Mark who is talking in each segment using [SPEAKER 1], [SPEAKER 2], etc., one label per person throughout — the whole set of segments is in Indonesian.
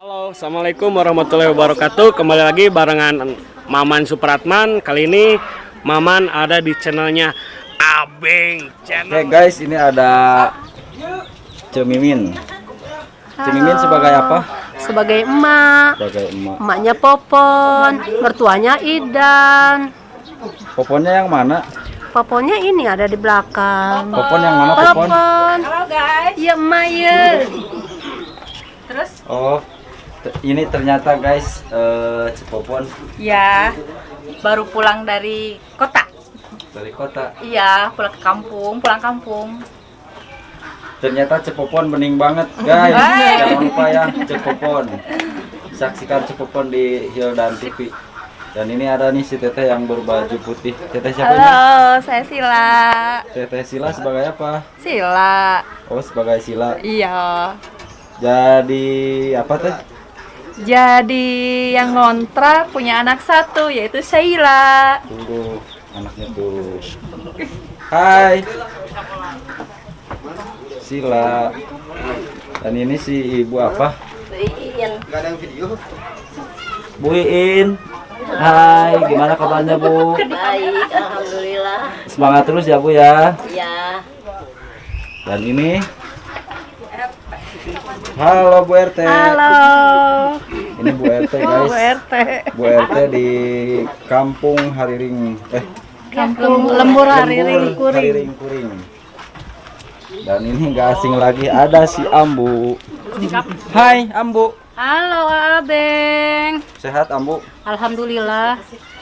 [SPEAKER 1] Halo, assalamualaikum warahmatullahi wabarakatuh. Kembali lagi barengan Maman Supratman. Kali ini Maman ada di channelnya Abeng Channel.
[SPEAKER 2] Oke guys, ini ada Cemimin. Cemimin sebagai apa?
[SPEAKER 3] Sebagai emak.
[SPEAKER 2] Sebagai emak.
[SPEAKER 3] Emaknya Popon, mertuanya Idan.
[SPEAKER 2] Poponnya yang mana?
[SPEAKER 3] Poponnya ini ada di belakang.
[SPEAKER 2] Popon yang mana Popon?
[SPEAKER 3] Halo guys. Ya emak ya. Terus?
[SPEAKER 2] Oh, ini ternyata guys Cepopon
[SPEAKER 4] Ya, baru pulang dari kota.
[SPEAKER 2] dari kota.
[SPEAKER 4] Iya, pulang ke kampung, pulang kampung.
[SPEAKER 2] Ternyata Cepopon bening banget guys. Jangan lupa ya Cepopon. Saksikan Cepopon di Hildan TV. Dan ini ada nih si Teteh yang berbaju putih. Teteh siapa ini?
[SPEAKER 4] Halo, saya Sila.
[SPEAKER 2] Teteh Sila sebagai apa?
[SPEAKER 4] Sila.
[SPEAKER 2] Oh, sebagai Sila.
[SPEAKER 4] Iya.
[SPEAKER 2] Jadi apa teh?
[SPEAKER 4] Jadi yang ngontrak punya anak satu yaitu Sheila.
[SPEAKER 2] Tunggu anaknya tuh. Hai. Sila. Dan ini si ibu apa? Bu Iin. Hai, gimana kabarnya Bu?
[SPEAKER 3] Baik, alhamdulillah.
[SPEAKER 2] Semangat terus ya Bu ya.
[SPEAKER 3] Ya.
[SPEAKER 2] Dan ini halo Bu RT.
[SPEAKER 4] Halo.
[SPEAKER 2] Ini Bu RT guys.
[SPEAKER 4] Bu RT.
[SPEAKER 2] Bu RT di Kampung Hariring.
[SPEAKER 4] Kampung Lembur Hariring Kuring.
[SPEAKER 2] Hariring Kuring. Dan ini nggak asing lagi, ada si Ambu. Hai Ambu.
[SPEAKER 4] Halo Abeng.
[SPEAKER 2] Sehat Ambu?
[SPEAKER 4] Alhamdulillah.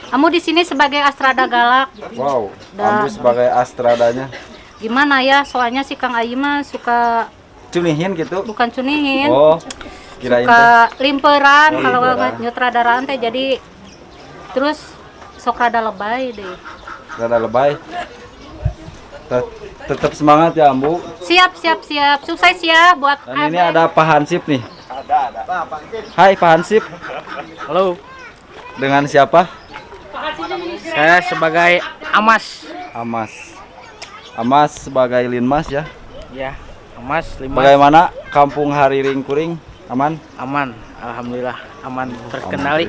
[SPEAKER 4] Kamu di sini sebagai Astrada Galak.
[SPEAKER 2] Wow,
[SPEAKER 4] Dah.
[SPEAKER 2] Ambu sebagai astradanya.
[SPEAKER 4] Gimana ya? Soalnya si Kang Ayi mah suka
[SPEAKER 2] Cunihin gitu?
[SPEAKER 4] bukan cunihin.
[SPEAKER 2] Oh, kirain teh.
[SPEAKER 4] Suka limperan
[SPEAKER 2] Oh,
[SPEAKER 4] kalau
[SPEAKER 2] limperan.
[SPEAKER 4] nggak nyutradaraan teh, jadi terus sok rada lebay deh.
[SPEAKER 2] Rada lebay. Tetap semangat ya Ambu.
[SPEAKER 4] Siap sukses ya buat
[SPEAKER 2] Dan ini
[SPEAKER 4] Abeng.
[SPEAKER 2] ada Pak Hansip nih. Hai Pak Hansip.
[SPEAKER 1] Halo,
[SPEAKER 2] Dengan siapa?
[SPEAKER 1] saya sebagai Amas.
[SPEAKER 2] Amas. Amas sebagai Linmas ya.
[SPEAKER 1] Ya, Amas 5.
[SPEAKER 2] Bagaimana Kampung Hariring Kuring? Aman?
[SPEAKER 1] Aman, alhamdulillah aman terkendali.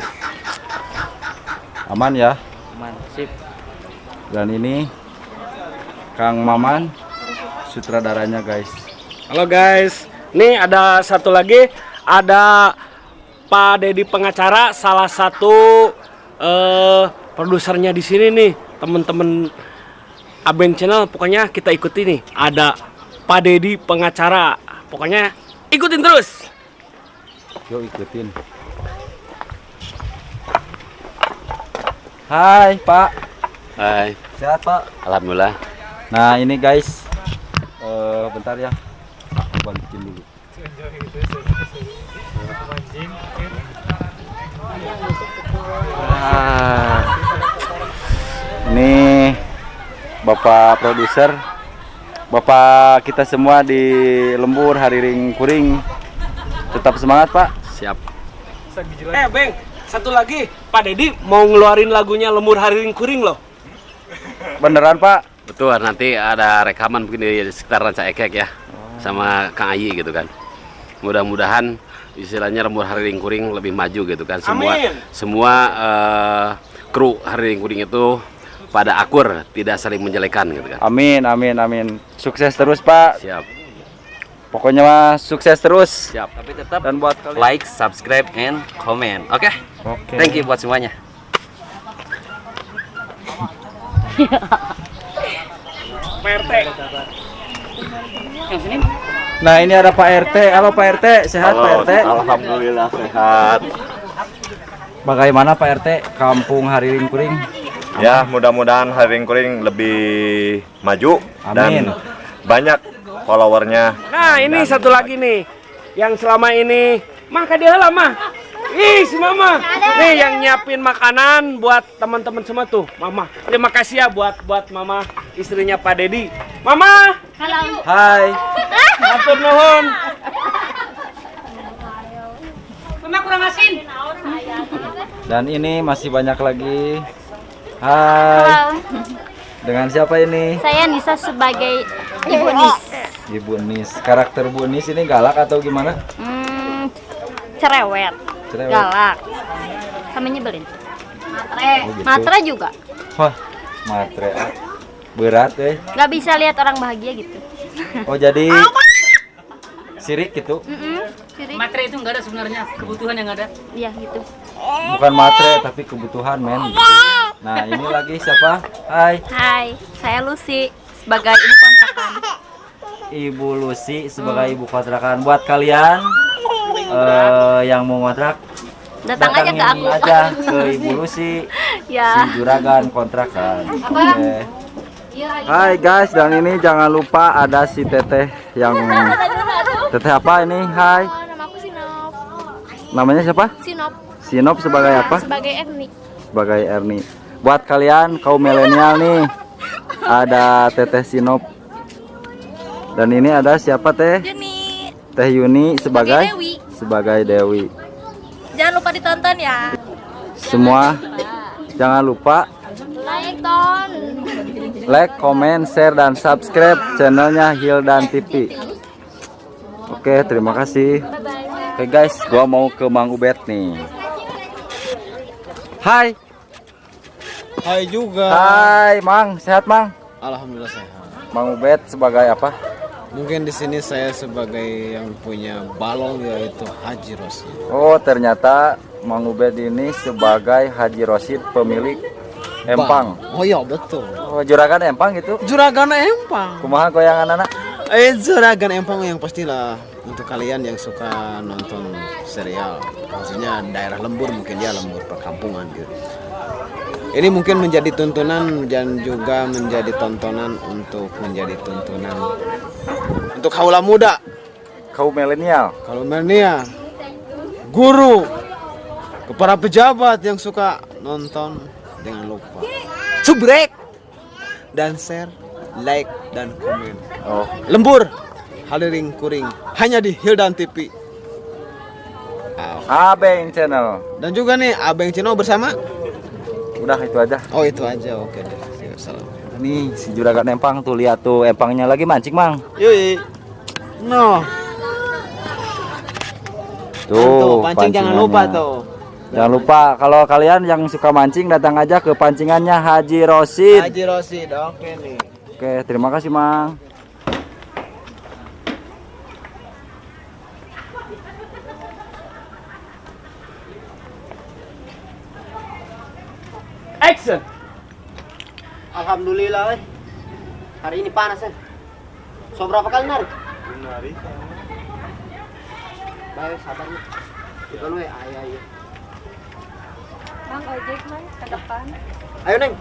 [SPEAKER 2] Aman ya.
[SPEAKER 1] Aman, sip.
[SPEAKER 2] Dan ini Kang Maman sutradaranya guys.
[SPEAKER 1] Halo guys, nih ada satu lagi, ada Pak Dedi pengacara, salah satu produsernya di sini nih, temen-temen Abeng Channel. Pokoknya kita ikuti nih, ada Pak Dedi pengacara. Pokoknya ikutin terus.
[SPEAKER 2] Yuk ikutin. Hai Pak.
[SPEAKER 5] Hai,
[SPEAKER 2] Sehat Pak?
[SPEAKER 5] alhamdulillah.
[SPEAKER 2] Nah ini guys, bentar ya, aku balikin dulu. Nah, ini Bapak produser, Bapak kita semua di Lembur Hariring Kuring. Tetap semangat Pak.
[SPEAKER 5] Siap.
[SPEAKER 1] Beng, satu lagi, Pak Dedi mau ngeluarin lagunya Lembur Hariring Kuring loh.
[SPEAKER 2] Beneran Pak?
[SPEAKER 5] Betul, nanti ada rekaman mungkin di sekitar Ranca Ekek ya, sama Kang Ayi gitu kan. Mudah-mudahan istilahnya Lembur Hariring Kuring lebih maju gitu kan.
[SPEAKER 1] Amin.
[SPEAKER 5] Semua kru Hariring Kuring itu pada akur, tidak saling menjelekan gitu kan.
[SPEAKER 2] Amin, amin, amin. Sukses terus Pak.
[SPEAKER 5] Siap.
[SPEAKER 2] Pokoknya mah sukses terus.
[SPEAKER 5] Siap. Tapi tetap
[SPEAKER 2] Dan buat kalian.
[SPEAKER 5] like, subscribe, and comment. Oke?
[SPEAKER 2] Oke.
[SPEAKER 5] Thank you buat semuanya.
[SPEAKER 1] PRT.
[SPEAKER 2] Nah ini ada Pak RT. Halo Pak RT, sehat Pak RT?
[SPEAKER 5] Alhamdulillah sehat.
[SPEAKER 2] Bagaimana Pak RT Kampung Hariring Kuring?
[SPEAKER 6] Ya, mudah-mudahan Hariring Kuring lebih maju
[SPEAKER 2] Amin.
[SPEAKER 6] dan banyak followernya.
[SPEAKER 1] Nah, ini satu lagi nih, yang selama ini mah dia lah mah. Ih, si Mama. Nih yang nyiapin makanan buat teman-teman semua tuh, Mama. Terima kasih ya buat Mama, istrinya Pak Dedi. Mama.
[SPEAKER 2] Hai.
[SPEAKER 1] Matur nuhun.
[SPEAKER 4] Mama kurang asin.
[SPEAKER 2] Dan ini masih banyak lagi. Hai. Dengan siapa ini?
[SPEAKER 7] Saya Nisa sebagai Ibu Nis.
[SPEAKER 2] Ibu Nis. Karakter Bu Nis ini galak atau gimana?
[SPEAKER 7] cerewet,
[SPEAKER 2] Cerewet.
[SPEAKER 7] galak, sama nyebelin. Matre,
[SPEAKER 2] Oh, gitu.
[SPEAKER 7] matre juga.
[SPEAKER 2] Wah, matre. Berat
[SPEAKER 7] Gak bisa lihat orang bahagia gitu.
[SPEAKER 2] Oh, jadi sirik gitu.
[SPEAKER 3] Matre itu nggak ada sebenarnya, kebutuhan yang ada.
[SPEAKER 7] Iya gitu.
[SPEAKER 2] Bukan matre tapi kebutuhan, men. Gitu. Nah, ini lagi siapa? Hai.
[SPEAKER 7] Hai, saya Lucy sebagai ibu kontrakan.
[SPEAKER 2] Ibu Lucy sebagai ibu kontrakan. Buat kalian yang mau ngontrak,
[SPEAKER 7] Datang aja ke aku.
[SPEAKER 2] aja ke Ibu Lucy,
[SPEAKER 7] Ya.
[SPEAKER 2] si Juragan kontrakan. Oke. Hai guys, dan ini jangan lupa ada si Teteh yang Teteh apa ini? Hai.
[SPEAKER 7] Nama aku Sinop.
[SPEAKER 2] Namanya siapa?
[SPEAKER 7] Sinop.
[SPEAKER 2] Sinop sebagai apa?
[SPEAKER 7] Sebagai Erni.
[SPEAKER 2] Sebagai Erni. Buat kalian kaum milenial nih, ada Teteh Sinop. Dan ini ada siapa Teh?
[SPEAKER 4] Juni,
[SPEAKER 2] Teh Yuni sebagai
[SPEAKER 4] Dewi.
[SPEAKER 2] sebagai Dewi.
[SPEAKER 4] Jangan lupa ditonton ya.
[SPEAKER 2] Semua jangan lupa
[SPEAKER 7] Like Ton.
[SPEAKER 2] like, comment, share, dan subscribe channelnya Hildan TV. Oke, terima kasih. Oke guys, gua mau ke Mang Ubed nih. Hai.
[SPEAKER 8] Hai juga.
[SPEAKER 2] Hai, Mang. Sehat, Mang?
[SPEAKER 8] Alhamdulillah sehat.
[SPEAKER 2] Mang Ubed sebagai apa?
[SPEAKER 8] Mungkin di sini saya sebagai yang punya balong yaitu Haji Rosid.
[SPEAKER 2] Oh, ternyata Mang Ubed ini sebagai Haji Rosid pemilik empang.
[SPEAKER 8] Oh iya betul.
[SPEAKER 2] Oh, juragan empang gitu.
[SPEAKER 8] Juragan empang.
[SPEAKER 2] Kumaha goyangan anak?
[SPEAKER 8] Juragan empang yang pastilah untuk kalian yang suka nonton serial. Maksudnya daerah lembur, mungkin dia lembur perkampungan gitu. Ini mungkin menjadi tuntunan dan juga menjadi tontonan untuk menjadi tuntunan untuk kaula muda,
[SPEAKER 2] Kaum milenial.
[SPEAKER 8] kalau milenial, guru, kepada pejabat yang suka nonton, jangan lupa subrek dan share, like dan komen.
[SPEAKER 2] Oh,
[SPEAKER 8] Lembur, hadiring kuring, hanya di Hildan TV.
[SPEAKER 2] Abeng Channel.
[SPEAKER 8] Dan juga nih Abeng Cino bersama.
[SPEAKER 2] Udah itu aja.
[SPEAKER 8] Oh itu aja, oke deh. Salam.
[SPEAKER 2] Nih si juragan empang tuh, lihat tuh empangnya lagi mancing, Mang.
[SPEAKER 8] Yui. No.
[SPEAKER 2] Tuh,
[SPEAKER 8] pancing jangan lupa
[SPEAKER 2] pancingannya.
[SPEAKER 8] tuh.
[SPEAKER 2] Jangan lupa kalau kalian yang suka mancing datang aja ke pancingannya Haji Rosid.
[SPEAKER 8] Haji Rosid, oke nih.
[SPEAKER 2] Oke, terima kasih, Mang.
[SPEAKER 1] Action.
[SPEAKER 9] Alhamdulillah, hari ini panas kan? So berapa kali narik? Baik, sabar nih. Kita lu ya, ayo.
[SPEAKER 4] Bang ojek Bang ke depan.
[SPEAKER 9] Ayo Neng.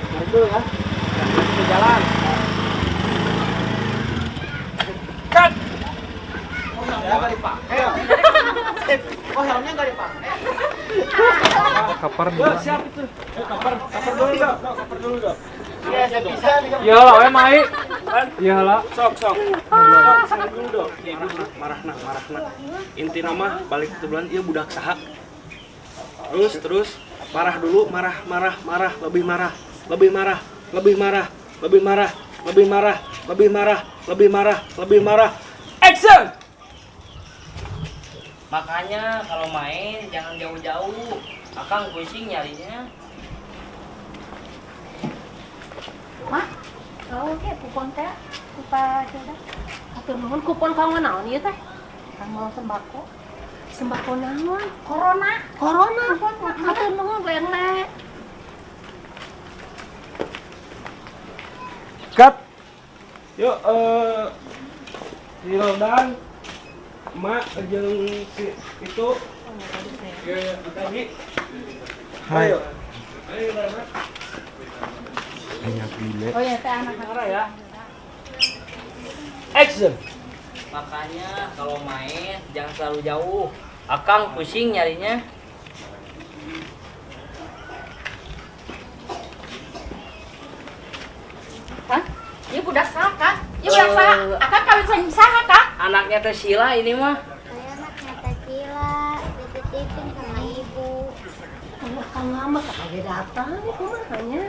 [SPEAKER 9] Narik dulu ya. Ke jalan.
[SPEAKER 1] Cut.
[SPEAKER 9] Oh helmnya nggak dipakai.
[SPEAKER 2] Kapan
[SPEAKER 1] Siap itu. Kaper dulu dong. Kaper dulu dong.
[SPEAKER 9] Iya, saya bisa nih.
[SPEAKER 1] Ya lah, we mai. Ya lah. Sok. Sok, sini dulu dong. Marah nak. Inti nama balik ke bulan ieu budak saha. Terus marah dulu, marah, lebih marah. Action.
[SPEAKER 10] Makanya kalau main jangan jauh-jauh. Akang pusing nyarinya.
[SPEAKER 3] Oh, oke, kupon teh, kupa coba. Atur nuhun kupon kau naon ieu teh? Kang mau sembako. Sembako naon? Corona. Atur nuhun bayang le.
[SPEAKER 1] Cut. Yuk, si Roldan, Mak, jeung si itu. Ya, tadi. Ayo. Ayo, Rana.
[SPEAKER 3] Oh ya, teh anak
[SPEAKER 1] Marah ya. Action.
[SPEAKER 10] Makanya kalau main jangan selalu jauh. Akang pusing nyarinya.
[SPEAKER 3] Ieu budak saha, Kang? Ieu budak saha? Akang kawin sama saha, Kang?
[SPEAKER 10] Anaknya teh Sila ini mah.
[SPEAKER 7] Saya anaknya Tecila, dititipin sama ibu.
[SPEAKER 3] Anak Kang lama kagak datang, kumahanya.